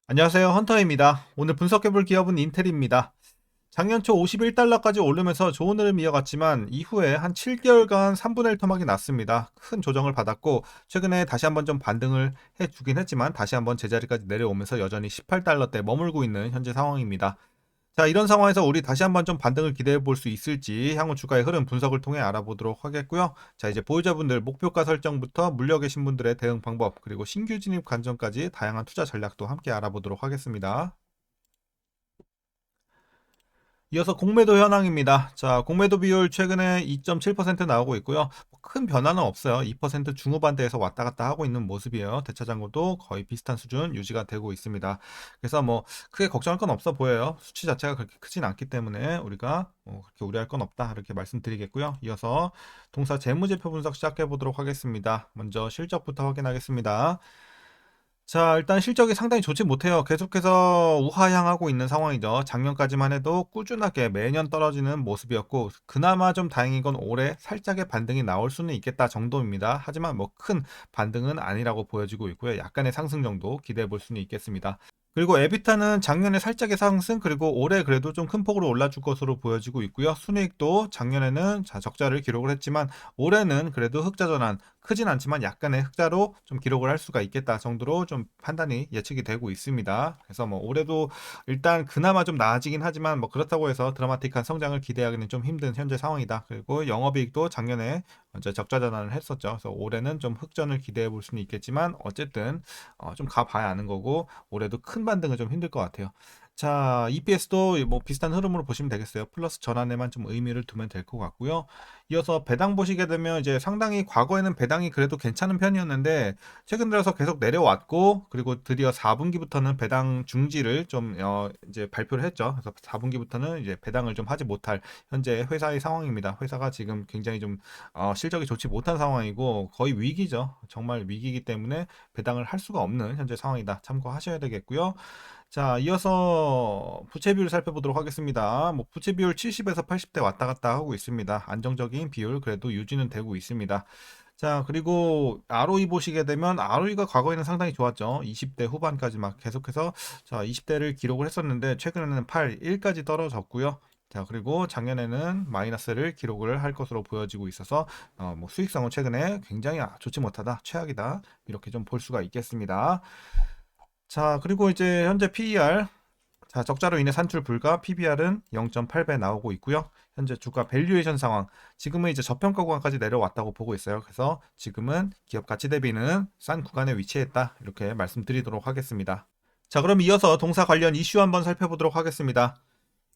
안녕하세요. 헌터입니다. 오늘 분석해볼 기업은 인텔입니다. 작년 초 51달러까지 오르면서 좋은 흐름 이어갔지만 이후에 한 7개월간 3분의 1 토막이 났습니다. 큰 조정을 받았고 최근에 다시 한번 좀 반등을 해주긴 했지만 다시 한번 제자리까지 내려오면서 여전히 18달러대 머물고 있는 현재 상황입니다. 자, 이런 상황에서 우리 다시 한번 좀 반등을 기대해 볼 수 있을지 향후 주가의 흐름 분석을 통해 알아보도록 하겠고요. 자, 이제 보유자분들 목표가 설정부터 물려 계신 분들의 대응 방법 그리고 신규 진입 관점까지 다양한 투자 전략도 함께 알아보도록 하겠습니다. 이어서 공매도 현황입니다. 자, 공매도 비율 최근에 2.7% 나오고 있고요. 큰 변화는 없어요. 2% 중후반대에서 왔다 갔다 하고 있는 모습이에요. 대차장고도 거의 비슷한 수준 유지가 되고 있습니다. 그래서 뭐 크게 걱정할 건 없어 보여요. 수치 자체가 그렇게 크진 않기 때문에 우리가 그렇게 우려할 건 없다. 이렇게 말씀드리겠고요. 이어서 동사 재무제표 분석 시작해 보도록 하겠습니다. 먼저 실적부터 확인하겠습니다. 자, 일단 실적이 상당히 좋지 못해요. 계속해서 우하향하고 있는 상황이죠. 작년까지만 해도 꾸준하게 매년 떨어지는 모습이었고, 그나마 좀 다행인 건 올해 살짝의 반등이 나올 수는 있겠다 정도입니다. 하지만 뭐 큰 반등은 아니라고 보여지고 있고요. 약간의 상승 정도 기대해 볼 수는 있겠습니다. 그리고 에비타는 작년에 살짝의 상승, 그리고 올해 그래도 좀 큰 폭으로 올라줄 것으로 보여지고 있고요. 순이익도 작년에는 적자를 기록을 했지만 올해는 그래도 흑자 전환, 크진 않지만 약간의 흑자로 좀 기록을 할 수가 있겠다 정도로 좀 판단이 예측이 되고 있습니다. 그래서 뭐 올해도 일단 그나마 좀 나아지긴 하지만 뭐 그렇다고 해서 드라마틱한 성장을 기대하기는 좀 힘든 현재 상황이다. 그리고 영업이익도 작년에 먼저 적자 전환을 했었죠. 그래서 올해는 좀 흑전을 기대해 볼 수는 있겠지만 어쨌든 좀 가봐야 아는 거고 올해도 큰 반등은 좀 힘들 것 같아요. 자, EPS도 뭐 비슷한 흐름으로 보시면 되겠어요. 플러스 전환에만 좀 의미를 두면 될 것 같고요. 이어서 배당 보시게 되면 이제 상당히 과거에는 배당이 그래도 괜찮은 편이었는데 최근 들어서 계속 내려왔고 그리고 드디어 4분기부터는 배당 중지를 좀 이제 발표를 했죠. 그래서 4분기부터는 이제 배당을 좀 하지 못할 현재 회사의 상황입니다. 회사가 지금 굉장히 좀 실적이 좋지 못한 상황이고 거의 위기죠. 정말 위기이기 때문에 배당을 할 수가 없는 현재 상황이다. 참고하셔야 되겠고요. 자, 이어서 부채 비율 살펴보도록 하겠습니다. 뭐 부채 비율 70에서 80대 왔다 갔다 하고 있습니다. 안정적인 비율 그래도 유지는 되고 있습니다. 자, 그리고 ROE 보시게 되면 ROE가 과거에는 상당히 좋았죠. 20대 후반까지 막 계속해서 자, 20대를 기록을 했었는데 최근에는 8, 1까지 떨어졌고요. 자, 그리고 작년에는 마이너스를 기록을 할 것으로 보여지고 있어서 뭐 수익성은 최근에 굉장히 좋지 못하다, 최악이다 이렇게 좀 볼 수가 있겠습니다. 자, 그리고 이제 현재 PER, 자, 적자로 인해 산출 불가, PBR은 0.8배 나오고 있고요. 현재 주가 밸류에이션 상황, 지금은 이제 저평가 구간까지 내려왔다고 보고 있어요. 그래서 지금은 기업 가치 대비는 싼 구간에 위치했다. 이렇게 말씀드리도록 하겠습니다. 자, 그럼 이어서 동사 관련 이슈 한번 살펴보도록 하겠습니다.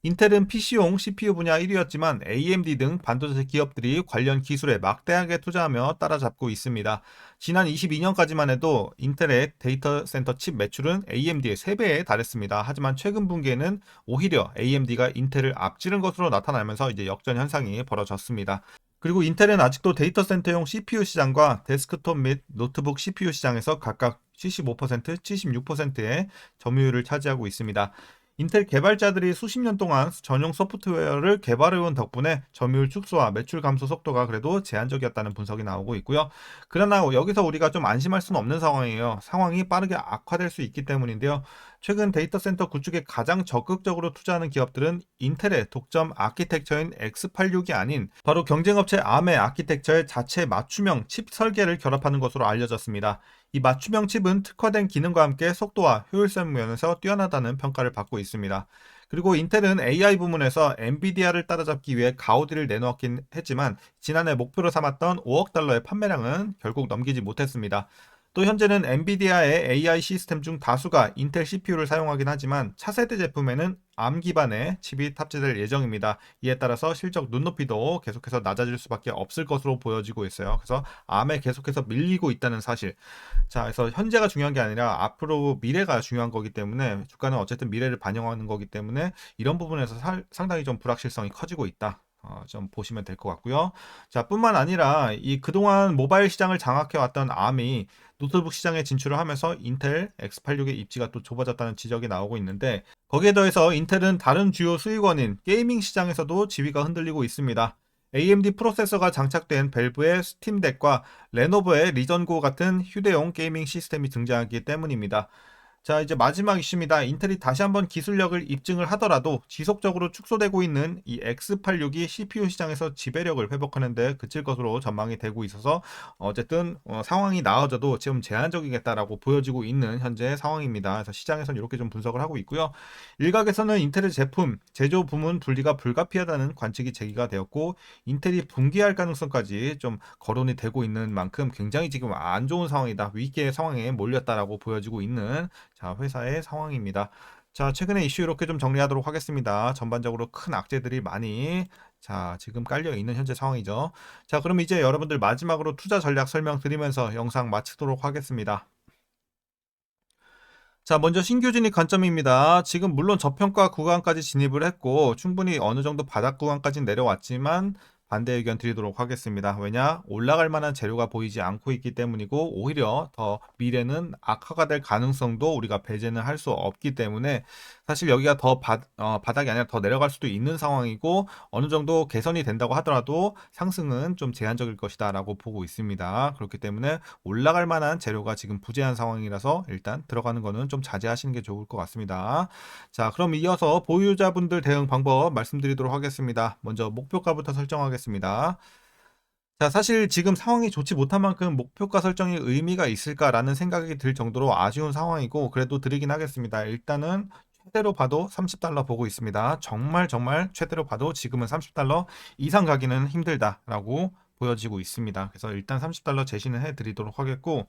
인텔은 PC용 CPU 분야 1위였지만 AMD 등 반도체 기업들이 관련 기술에 막대하게 투자하며 따라잡고 있습니다. 지난 22년까지만 해도 인텔의 데이터 센터 칩 매출은 AMD의 3배에 달했습니다. 하지만 최근 분기에는 오히려 AMD가 인텔을 앞지른 것으로 나타나면서 이제 역전 현상이 벌어졌습니다. 그리고 인텔은 아직도 데이터 센터용 CPU 시장과 데스크톱 및 노트북 CPU 시장에서 각각 75%, 76%의 점유율을 차지하고 있습니다. 인텔 개발자들이 수십 년 동안 전용 소프트웨어를 개발해온 덕분에 점유율 축소와 매출 감소 속도가 그래도 제한적이었다는 분석이 나오고 있고요. 그러나 여기서 우리가 좀 안심할 수는 없는 상황이에요. 상황이 빠르게 악화될 수 있기 때문인데요. 최근 데이터 센터 구축에 가장 적극적으로 투자하는 기업들은 인텔의 독점 아키텍처인 X86이 아닌 바로 경쟁업체 ARM의 아키텍처의 자체 맞춤형 칩 설계를 결합하는 것으로 알려졌습니다. 이 맞춤형 칩은 특화된 기능과 함께 속도와 효율성 면에서 뛰어나다는 평가를 받고 있습니다. 그리고 인텔은 AI 부문에서 엔비디아를 따라잡기 위해 가오디를 내놓았긴 했지만 지난해 목표로 삼았던 5억 달러의 판매량은 결국 넘기지 못했습니다. 또 현재는 엔비디아의 AI 시스템 중 다수가 인텔 CPU를 사용하긴 하지만 차세대 제품에는 ARM 기반의 칩이 탑재될 예정입니다. 이에 따라서 실적 눈높이도 계속해서 낮아질 수밖에 없을 것으로 보여지고 있어요. 그래서 ARM에 계속해서 밀리고 있다는 사실. 자, 그래서 현재가 중요한 게 아니라 앞으로 미래가 중요한 거기 때문에 주가는 어쨌든 미래를 반영하는 거기 때문에 이런 부분에서 상당히 좀 불확실성이 커지고 있다. 좀 보시면 될 것 같고요. 자, 뿐만 아니라 이 그동안 모바일 시장을 장악해 왔던 ARM이 노트북 시장에 진출을 하면서 인텔 X86의 입지가 또 좁아졌다는 지적이 나오고 있는데 거기에 더해서 인텔은 다른 주요 수익원인 게이밍 시장에서도 지위가 흔들리고 있습니다. AMD 프로세서가 장착된 밸브의 스팀덱과 레노버의 리전고 같은 휴대용 게이밍 시스템이 등장하기 때문입니다. 자, 이제 마지막 이슈입니다. 인텔이 다시 한번 기술력을 입증을 하더라도 지속적으로 축소되고 있는 이 X86이 CPU 시장에서 지배력을 회복하는 데 그칠 것으로 전망이 되고 있어서 어쨌든 상황이 나아져도 지금 제한적이겠다라고 보여지고 있는 현재 상황입니다. 그래서 시장에서는 이렇게 좀 분석을 하고 있고요. 일각에서는 인텔의 제품, 제조 부문 분리가 불가피하다는 관측이 제기가 되었고, 인텔이 붕괴할 가능성까지 좀 거론이 되고 있는 만큼 굉장히 지금 안 좋은 상황이다. 위기의 상황에 몰렸다라고 보여지고 있는 자, 회사의 상황입니다. 자, 최근에 이슈 이렇게 좀 정리하도록 하겠습니다. 전반적으로 큰 악재들이 많이 지금 깔려 있는 현재 상황이죠. 자, 그럼 이제 여러분들 마지막으로 투자 전략 설명드리면서 영상 마치도록 하겠습니다. 자, 먼저 신규 진입 관점입니다. 지금 물론 저평가 구간까지 진입을 했고 충분히 어느 정도 바닥 구간까지 내려왔지만 반대 의견 드리도록 하겠습니다. 왜냐? 올라갈 만한 재료가 보이지 않고 있기 때문이고 오히려 더 미래는 악화가 될 가능성도 우리가 배제는 할 수 없기 때문에 사실 여기가 더 바닥이 아니라 더 내려갈 수도 있는 상황이고 어느 정도 개선이 된다고 하더라도 상승은 좀 제한적일 것이다 라고 보고 있습니다. 그렇기 때문에 올라갈 만한 재료가 지금 부재한 상황이라서 일단 들어가는 거는 좀 자제하시는 게 좋을 것 같습니다. 자, 그럼 이어서 보유자분들 대응 방법 말씀드리도록 하겠습니다. 먼저 목표가부터 설정하겠습니다. 자, 사실 지금 상황이 좋지 못한 만큼 목표가 설정이 의미가 있을까라는 생각이 들 정도로 아쉬운 상황이고 그래도 드리긴 하겠습니다. 일단은 최대로 봐도 30달러 보고 있습니다. 정말 정말 최대로 봐도 지금은 30달러 이상 가기는 힘들다라고 보여지고 있습니다. 그래서 일단 30달러 제시는 해드리도록 하겠고,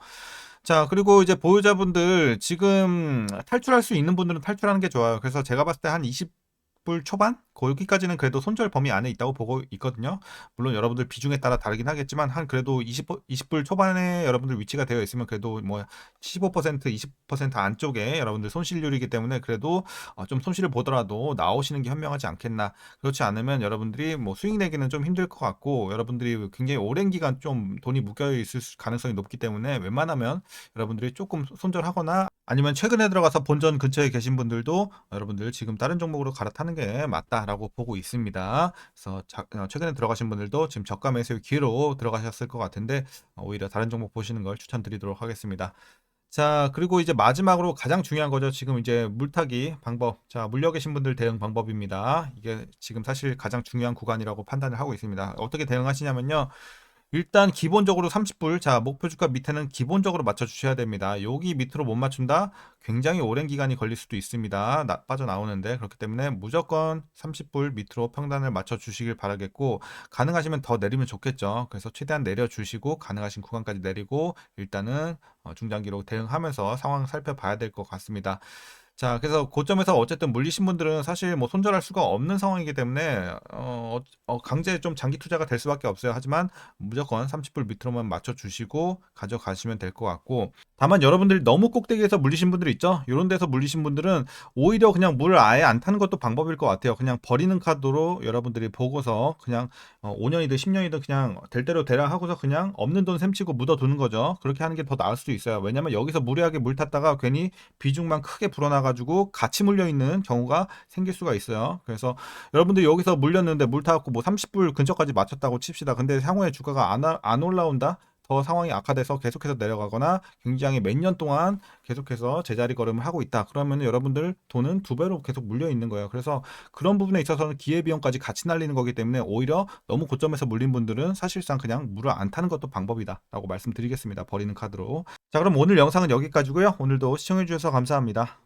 자, 그리고 이제 보유자분들 지금 탈출할 수 있는 분들은 탈출하는 게 좋아요. 그래서 제가 봤을 때 한 20불 초반? 거기까지는 그래도 손절 범위 안에 있다고 보고 있거든요. 물론 여러분들 비중에 따라 다르긴 하겠지만 한 그래도 20불 초반에 여러분들 위치가 되어 있으면 그래도 뭐 15%, 20% 안쪽에 여러분들 손실률이기 때문에 그래도 좀 손실을 보더라도 나오시는 게 현명하지 않겠나. 그렇지 않으면 여러분들이 뭐 수익 내기는 좀 힘들 것 같고 여러분들이 굉장히 오랜 기간 좀 돈이 묶여 있을 가능성이 높기 때문에 웬만하면 여러분들이 조금 손절하거나 아니면 최근에 들어가서 본전 근처에 계신 분들도 여러분들 지금 다른 종목으로 갈아타는 게 맞다라고 보고 있습니다. 그래서 최근에 들어가신 분들도 지금 저가 매수의 기회로 들어가셨을 것 같은데 오히려 다른 종목 보시는 걸 추천드리도록 하겠습니다. 자, 그리고 이제 마지막으로 가장 중요한 거죠. 지금 이제 물타기 방법. 자, 물려 계신 분들 대응 방법입니다. 이게 지금 사실 가장 중요한 구간이라고 판단을 하고 있습니다. 어떻게 대응하시냐면요. 일단 기본적으로 30불, 자, 목표 주가 밑에는 기본적으로 맞춰 주셔야 됩니다. 여기 밑으로 못 맞춘다? 굉장히 오랜 기간이 걸릴 수도 있습니다. 빠져나오는데. 그렇기 때문에 무조건 30불 밑으로 평단을 맞춰 주시길 바라겠고, 가능하시면 더 내리면 좋겠죠. 그래서 최대한 내려 주시고, 가능하신 구간까지 내리고, 일단은 중장기로 대응하면서 상황 살펴봐야 될 것 같습니다. 자, 그래서 고점에서 어쨌든 물리신 분들은 사실 뭐 손절할 수가 없는 상황이기 때문에 강제 좀 장기 투자가 될 수밖에 없어요. 하지만 무조건 30불 밑으로만 맞춰 주시고 가져가시면 될 것 같고, 다만 여러분들이 너무 꼭대기에서 물리신 분들 있죠? 이런 데서 물리신 분들은 오히려 그냥 물을 아예 안 타는 것도 방법일 것 같아요. 그냥 버리는 카드로 여러분들이 보고서 그냥 5년이든 10년이든 그냥 될 대로 되라 하고서 그냥 없는 돈 셈치고 묻어두는 거죠. 그렇게 하는 게 더 나을 수도 있어요. 왜냐면 여기서 무리하게 물 탔다가 괜히 비중만 크게 불어나가지고 같이 물려있는 경우가 생길 수가 있어요. 그래서 여러분들 여기서 물렸는데 물 타갖고 뭐 30불 근처까지 맞췄다고 칩시다. 근데 향후에 주가가 안 올라온다? 더 상황이 악화돼서 계속해서 내려가거나 굉장히 몇 년 동안 계속해서 제자리 걸음을 하고 있다. 그러면 여러분들 돈은 두 배로 계속 물려 있는 거예요. 그래서 그런 부분에 있어서는 기회비용까지 같이 날리는 거기 때문에 오히려 너무 고점에서 물린 분들은 사실상 그냥 물을 안 타는 것도 방법이다 라고 말씀드리겠습니다. 버리는 카드로. 자, 그럼 오늘 영상은 여기까지고요. 오늘도 시청해주셔서 감사합니다.